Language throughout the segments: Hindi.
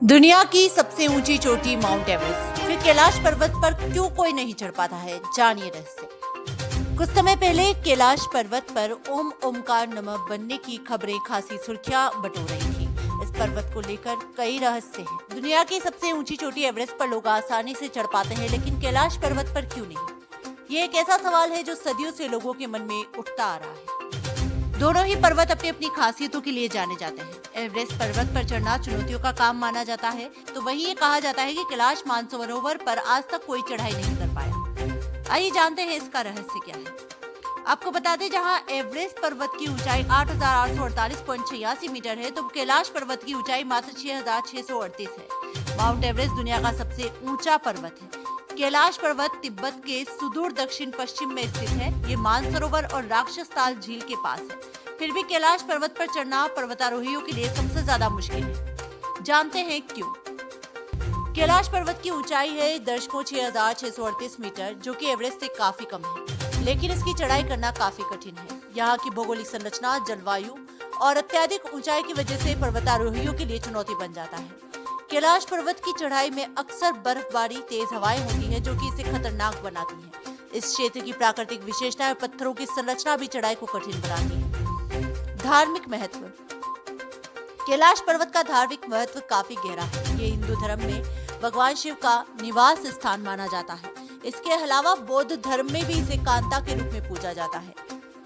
दुनिया की सबसे ऊंची चोटी माउंट एवरेस्ट, फिर कैलाश पर्वत पर क्यों कोई नहीं चढ़ पाता है, जानिए रहस्य। कुछ समय पहले कैलाश पर्वत पर ओम ओमकार नमः बनने की खबरें खासी सुर्खियां बटोर रही थी। इस पर्वत को लेकर कई रहस्य हैं। दुनिया की सबसे ऊंची चोटी एवरेस्ट पर लोग आसानी से चढ़ पाते हैं, लेकिन कैलाश पर्वत पर क्यों नहीं? ये एक ऐसा सवाल है जो सदियों से लोगों के मन में उठता आ रहा है। दोनों ही पर्वत अपनी अपनी खासियतों के लिए जाने जाते हैं। एवरेस्ट पर्वत पर चढ़ना चुनौतियों का काम माना जाता है, तो वहीं ये कहा जाता है कि कैलाश मानसरोवर पर आज तक कोई चढ़ाई नहीं कर पाया। आइए जानते हैं इसका रहस्य क्या है। आपको बता दें, जहां एवरेस्ट पर्वत की ऊंचाई 8,848.86 मीटर है, तो कैलाश पर्वत की ऊंचाई मात्र 6,638 है। माउंट एवरेस्ट दुनिया का सबसे ऊंचा पर्वत है। कैलाश पर्वत तिब्बत के सुदूर दक्षिण पश्चिम में स्थित है। ये मानसरोवर और राक्षस ताल झील के पास है। फिर भी कैलाश पर्वत पर चढ़ना पर्वतारोहियों के लिए सबसे ज्यादा मुश्किल है। जानते हैं क्यों। कैलाश पर्वत की ऊंचाई है दर्शकों 6,638 मीटर, जो कि एवरेस्ट से काफी कम है, लेकिन इसकी चढ़ाई करना काफी कठिन है। यहाँ की भौगोलिक संरचना, जलवायु और अत्यधिक ऊंचाई की वजह से पर्वतारोहियों के लिए चुनौती बन जाता है। कैलाश पर्वत की चढ़ाई में अक्सर बर्फबारी, तेज हवाएं होती है, जो कि इसे खतरनाक बनाती है। इस क्षेत्र की प्राकृतिक विशेषताएं और पत्थरों की संरचना भी चढ़ाई को कठिन बनाती है। धार्मिक महत्व। कैलाश पर्वत का धार्मिक महत्व काफी गहरा है। ये हिंदू धर्म में भगवान शिव का निवास स्थान माना जाता है। इसके अलावा बौद्ध धर्म में भी इसे कांता के रूप में पूजा जाता है।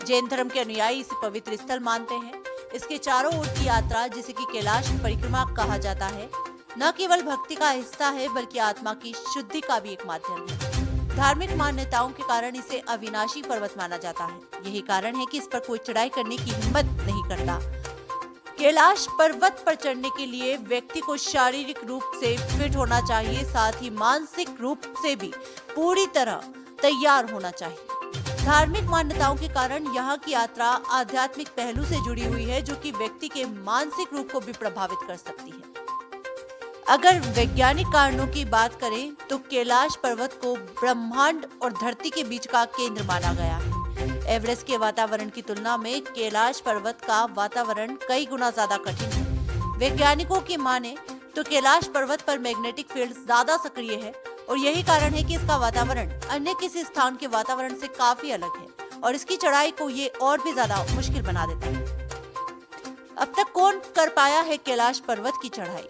जैन धर्म के अनुयायी इसे पवित्र स्थल मानते हैं। इसके चारों ओर की यात्रा, जिसे कि कैलाश परिक्रमा कहा जाता है, न केवल भक्ति का हिस्सा है, बल्कि आत्मा की शुद्धि का भी एक माध्यम है। धार्मिक मान्यताओं के कारण इसे अविनाशी पर्वत माना जाता है। यही कारण है कि इस पर कोई चढ़ाई करने की हिम्मत नहीं करता। कैलाश पर्वत पर चढ़ने के लिए व्यक्ति को शारीरिक रूप से फिट होना चाहिए, साथ ही मानसिक रूप से भी पूरी तरह तैयार होना चाहिए। धार्मिक मान्यताओं के कारण यहाँ की यात्रा आध्यात्मिक पहलू से जुड़ी हुई है, जो कि व्यक्ति के मानसिक रूप को भी प्रभावित कर सकती है। अगर वैज्ञानिक कारणों की बात करें, तो कैलाश पर्वत को ब्रह्मांड और धरती के बीच का केंद्र माना गया है। एवरेस्ट के वातावरण की तुलना में कैलाश पर्वत का वातावरण कई गुना ज्यादा कठिन है। वैज्ञानिकों की माने तो कैलाश पर्वत पर मैग्नेटिक फील्ड ज्यादा सक्रिय है, और यही कारण है कि इसका वातावरण अन्य किसी स्थान के वातावरण से काफी अलग है, और इसकी चढ़ाई को ये और भी ज्यादा मुश्किल बना देता है। अब तक कौन कर पाया है कैलाश पर्वत की चढ़ाई?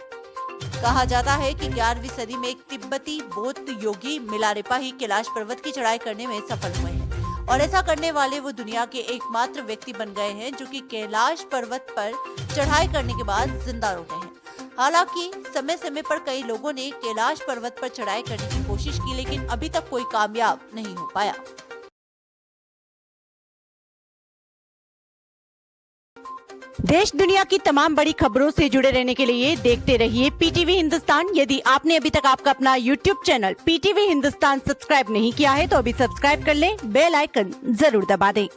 कहा जाता है कि 11वीं सदी में एक तिब्बती बौद्ध योगी मिलारेपा ही कैलाश पर्वत की चढ़ाई करने में सफल हुए हैं, और ऐसा करने वाले वो दुनिया के एकमात्र व्यक्ति बन गए हैं जो कि कैलाश पर्वत पर चढ़ाई करने के बाद जिंदा लौटे हैं। हालांकि समय समय पर कई लोगों ने कैलाश पर्वत पर चढ़ाई करने की कोशिश की, लेकिन अभी तक कोई कामयाब नहीं हो पाया। देश दुनिया की तमाम बड़ी खबरों से जुड़े रहने के लिए देखते रहिए पीटीवी हिंदुस्तान। यदि आपने अभी तक आपका अपना YouTube channel PTV Hindustan subscribe नहीं किया है, तो अभी सब्सक्राइब कर लें, बेल आइकन जरूर दबा दें।